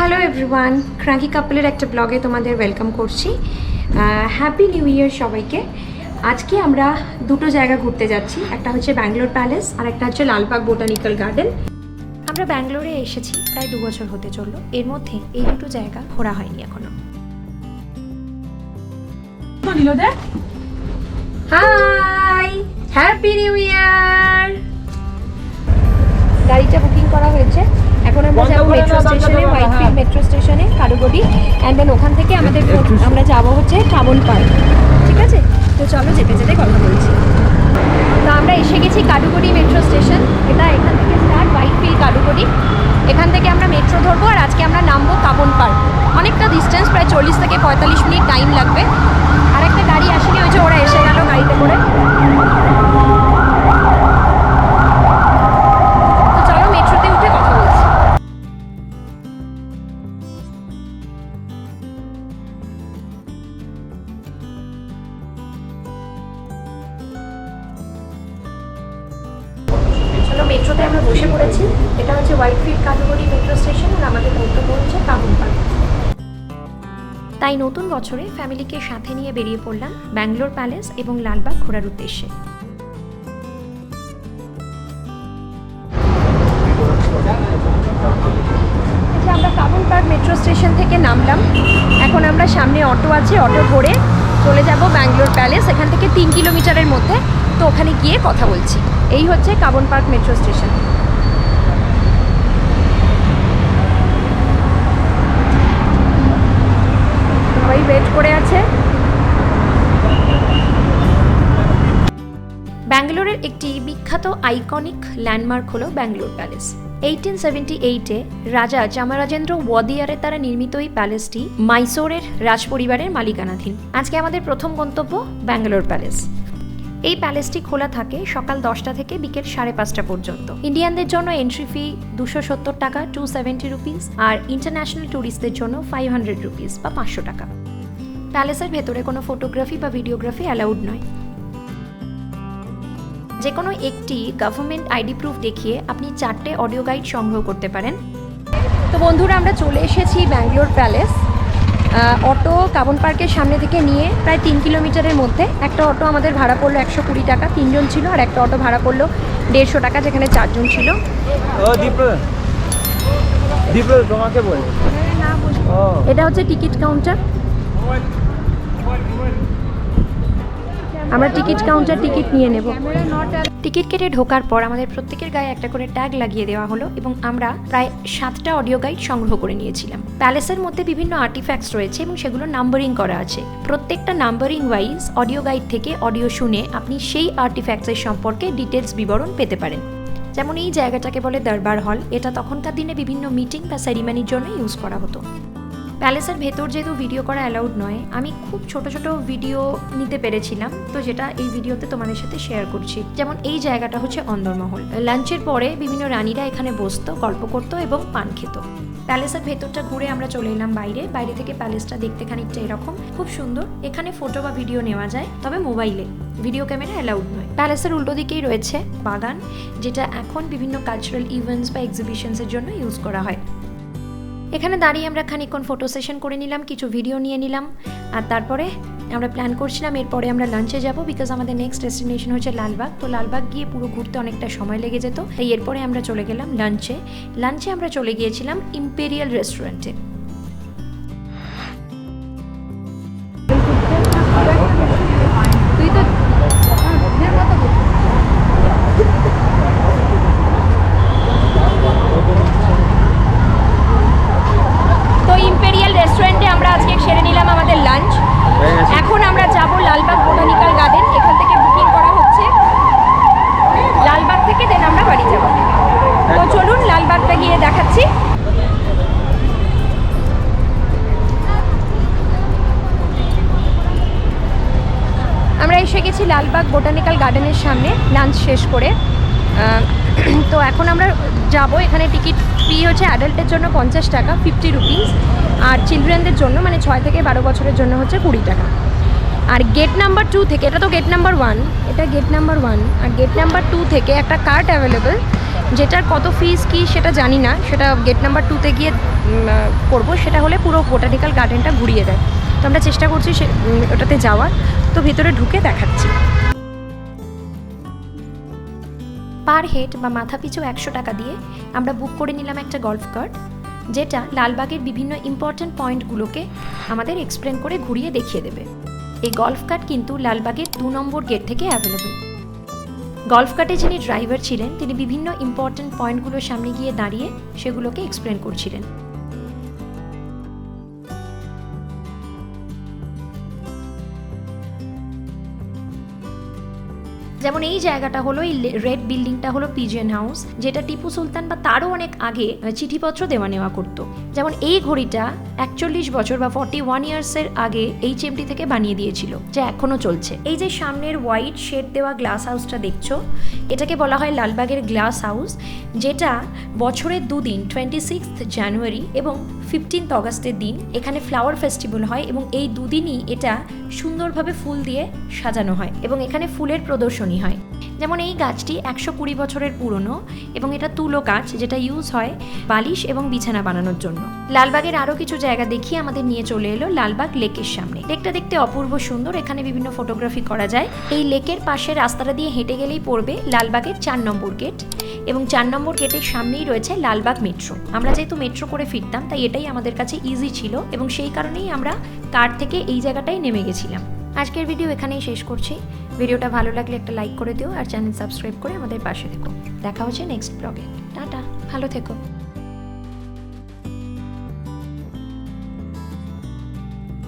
Hello everyone, ক্রাঙ্কি কাপলের একটা ব্লগে তোমাদের ওয়েলকাম করছি। হ্যাপি নিউ ইয়ার সবাইকে। আজকে আমরা দুটো জায়গা ঘুরতে যাচ্ছি, একটা হচ্ছে ব্যাঙ্গালোর প্যালেস আর একটা হচ্ছে লালবাগ বোটানিক্যাল গার্ডেন। আমরা ব্যাঙ্গালোরে এসেছি প্রায় 2 বছর হতে চললো, এর মধ্যে এই দুটো জায়গা ঘোরা হয়নি এখনো। Hi, happy new year. গাড়িটা বুকিং করা হয়েছে, এখন আমরা যাবো মেট্রো স্টেশনে, হোয়াইটফিল্ড মেট্রো স্টেশনে কারুগড়ি, অ্যান্ড দেন ওখান থেকে আমরা যাবো হচ্ছে কাবন পার্ক। ঠিক আছে, তো চলো যেতে যেতে কথা বলছি। তো আমরা এসে গেছি কারুগড়ি মেট্রো স্টেশন। এটা এখান থেকে স্টার্ট, হোয়াইটফিল্ড কারুগড়ি। এখান থেকে আমরা মেট্রো ধরবো আর আজকে আমরা নামবো কাবন পার্ক। অনেকটা ডিস্টেন্স, প্রায় 40 থেকে 45 মিনিট টাইম লাগবে। আর একটা গাড়ি আসেনি, ওই যে ওরা এসে গেল গাড়িতে করে। মেট্রোতে আমরা বসে পড়েছি। এটা হচ্ছে হোয়াইটফিল্ড কারুগড়ি মেট্রো স্টেশন আর আমাদের গন্তব্য হচ্ছে কাবন পার্ক। তাই নতুন বছরে ফ্যামিলিকে সাথে নিয়ে বেরিয়ে পড়লাম ব্যাঙ্গালোর প্যালেস এবং লালবাগ ঘোরার উদ্দেশ্যে। আমরা কাবন পার্ক মেট্রো স্টেশন থেকে নামলাম। এখন আমরা সামনে অটো আছে, অটো করে চলে যাব ব্যাঙ্গালোর প্যালেস। এখান থেকে 3 কিলোমিটারের মধ্যে, তো ওখানে গিয়ে কথা বলছি। এই হচ্ছে কাবন পার্ক মেট্রো স্টেশন। সবাই ওয়েট করে আছে। ব্যাঙ্গালোরের একটি বিখ্যাত আইকনিক ল্যান্ডমার্ক হলো ব্যাঙ্গালোর প্যালেস। 1878-এ রাজা চামারাজেন্দ্র ওয়াদিয়ারের দ্বারা নির্মিত এই প্যালেসটি মাইসোরের রাজপরিবারের মালিকানাধীন। আজকে আমাদের প্রথম গন্তব্য ব্যাঙ্গালোর প্যালেস। এই প্যালেসটি খোলা থাকে সকাল 10টা থেকে বিকেল 5:30 পর্যন্ত। ইন্ডিয়ানদের জন্য এন্ট্রি ফি 270 টাকা, 270 রুপিস, আর ইন্টারন্যাশনাল ট্যুরিস্টদের জন্য 500 রুপিস বা 500 টাকা। প্যালেসের ভেতরে কোনো ফটোগ্রাফি বা ভিডিওগ্রাফি অ্যালাউড নয়। যে কোনো একটি গভর্নমেন্ট আইডি প্রুফ দেখিয়ে আপনি 4টে অডিও গাইড সংগ্রহ করতে পারেন। তো বন্ধুরা, আমরা চলে এসেছি ব্যাঙ্গালোর প্যালেস। অটো কাবন পার্কের সামনে থেকে নিয়ে প্রায় 3 কিলোমিটারের মধ্যে। একটা অটো আমাদের ভাড়া পড়লো 120 টাকা, 3 জন ছিল, আর একটা অটো ভাড়া পড়লো 150 টাকা, যেখানে 4 জন ছিল। এটা হচ্ছে টিকিট কাউন্টার। আমরা টিকিট কাউন্টার টিকিট নিয়ে নেব। টিকিট কেটে ঢোকার পর আমাদের প্রত্যেকের গায়ে একটা করে ট্যাগ লাগিয়ে দেওয়া হলো এবং আমরা প্রায় 7টা অডিও গাইড সংগ্রহ করে নিয়েছিলাম। প্যালেসের মধ্যে বিভিন্ন আর্টিফ্যাক্টস রয়েছে এবং সেগুলো নাম্বারিং করা আছে। প্রত্যেকটা নাম্বারিং ওয়াইজ অডিও গাইড থেকে অডিও শুনে আপনি সেই আর্টিফ্যাক্টসের সম্পর্কে ডিটেলস বিবরণ পেতে পারেন। যেমন এই জায়গাটাকে বলে দরবার হল। এটা তখনকার দিনে বিভিন্ন মিটিং বা সেরিমনির জন্য ইউজ করা হতো। প্যালেসের ভেতর যেহেতু ভিডিও করা অ্যালাউড নয়, আমি খুব ছোট ছোট ভিডিও নিতে পেরেছিলাম, তো যেটা এই ভিডিওতে তোমাদের সাথে শেয়ার করছি। যেমন এই জায়গাটা হচ্ছে অন্দরমহল। লাঞ্চের পরে বিভিন্ন রানীরা এখানে বসতো, গল্প করতো এবং পান খেত। প্যালেসের ভেতরটা ঘুরে আমরা চলে এলাম বাইরে থেকে প্যালেসটা দেখতে খানিকটা এরকম, খুব সুন্দর। এখানে ফটো বা ভিডিও নেওয়া যায়, তবে মোবাইলে, ভিডিও ক্যামেরা অ্যালাউড নয়। প্যালেসের উল্টো দিকেই রয়েছে বাগান, যেটা এখন বিভিন্ন কালচারাল ইভেন্টস বা এক্সিবিশনসের জন্য ইউজ করা হয়। এখানে দাঁড়িয়ে আমরা খানিকক্ষণ ফটো সেশন করে নিলাম, কিছু ভিডিও নিয়ে নিলাম, আর তারপরে আমরা প্ল্যান করছিলাম এরপরে আমরা লাঞ্চে যাব, বিকজ আমাদের নেক্সট ডেস্টিনেশন হচ্ছে লালবাগ। তো লালবাগ গিয়ে পুরো ঘুরতে অনেকটা সময় লেগে যেত, তাই এরপরে আমরা চলে গেলাম লাঞ্চে আমরা চলে গিয়েছিলাম ইম্পেরিয়াল রেস্টুরেন্টে। রেস্টুরেন্টে আমরা আজকে সেরে নিলাম আমাদের লাঞ্চ। এখন আমরা যাব লালবাগ বোটানিক্যাল গার্ডেন। এখান থেকে বুকিং করা হচ্ছে। লালবাগ থেকে দেন আমরা বাড়ি যাব। তো চলুন লালবাগটা গিয়ে দেখাচ্ছি। আমরা এসে গেছি লালবাগ বোটানিক্যাল গার্ডেনের সামনে লাঞ্চ শেষ করে। তো এখন আমরা যাব। এখানে টিকিট ফি হচ্ছে অ্যাডাল্টের জন্য 50 টাকা, 50 রুপিস, আর চিলড্রেনদের জন্য মানে 6 থেকে 12 বছরের জন্য হচ্ছে 20 টাকা। আর গেট নাম্বার 2 থেকে, এটা তো গেট নাম্বার 1, এটা গেট নাম্বার 1, আর গেট নাম্বার 2 থেকে একটা কার্ট অ্যাভেলেবেল, যেটার কত ফিস কি সেটা জানি না, সেটা গেট নাম্বার 2-তে গিয়ে করব। সেটা হলে পুরো বোটানিক্যাল গার্ডেনটা ঘুরিয়ে দেয়। তো আমরা চেষ্টা করছি ওটাতে যাওয়ার। তো ভেতরে ঢুকে দেখাচ্ছি। পার হেড বা মাথা পিছু 100 টাকা দিয়ে আমরা বুক করে নিলাম একটা গল্ফ কার্ট, যেটা লালবাগের বিভিন্ন ইম্পর্ট্যান্ট পয়েন্টগুলোকে আমাদের এক্সপ্লেন করে ঘুরিয়ে দেখিয়ে দেবে। এই গল্ফ কার্ট কিন্তু লালবাগের 2 নম্বর গেট থেকে অ্যাভেলেবেল। গল্ফ কার্টে যিনি ড্রাইভার ছিলেন তিনি বিভিন্ন ইম্পর্ট্যান্ট পয়েন্টগুলোর সামনে গিয়ে দাঁড়িয়ে সেগুলোকে এক্সপ্লেন করছিলেন। যেমন এই জায়গাটা হলো, এই রেড বিল্ডিংটা হলো পিজিয়ন হাউস, যেটা টিপু সুলতান বা তারও অনেক আগে চিঠিপত্র দেওয়া নেওয়া করতো। যেমন এই ঘড়িটা 41 বছর বা 41 ইয়ার্সের আগে HMT থেকে বানিয়ে দিয়েছিল, যা এখনো চলছে। এই যে সামনের হোয়াইট শেড দেওয়া গ্লাস হাউসটা দেখছো, এটাকে বলা হয় লালবাগের গ্লাস হাউস, যেটা বছরের 2 দিন 26 জানুয়ারি এবং 15 অগাস্টের দিন এখানে ফ্লাওয়ার ফেস্টিভ্যাল হয়, এবং এই 2 দিনই এটা সুন্দরভাবে ফুল দিয়ে সাজানো হয় এবং এখানে ফুলের প্রদর্শনী হয়। যেমন এই গাছটি 120 বছরের পুরনো এবং এটা তুলো গাছ, যেটা ইউজ হয় বালিশ এবং বিছানা বানানোর জন্য। লালবাগের আরও কিছু জায়গা দেখিয়ে আমাদের নিয়ে চলে এলো লালবাগ লেকের সামনে। লেকটা দেখতে অপূর্ব সুন্দর, এখানে বিভিন্ন ফটোগ্রাফি করা যায়। এই লেকের পাশে রাস্তাটা দিয়ে হেঁটে গেলেই পড়বে লালবাগের 4 নম্বর গেট, এবং 4 নম্বর গেটের সামনেই রয়েছে লালবাগ মেট্রো। আমরা যেহেতু মেট্রো করে ফিরতাম, তাই এটাই আমাদের কাছে ইজি ছিল এবং সেই কারণেই আমরা কার থেকে এই জায়গাটায় নেমে গেছিলাম। আজকের ভিডিও এখানেই শেষ করছি। ভিডিওটা ভালো লাগলে একটা লাইক করে দিও আর চ্যানেল সাবস্ক্রাইব করে আমাদের পাশে থেকো। দেখা হচ্ছে নেক্সট ব্লগে। টাটা, ভালো থেকো।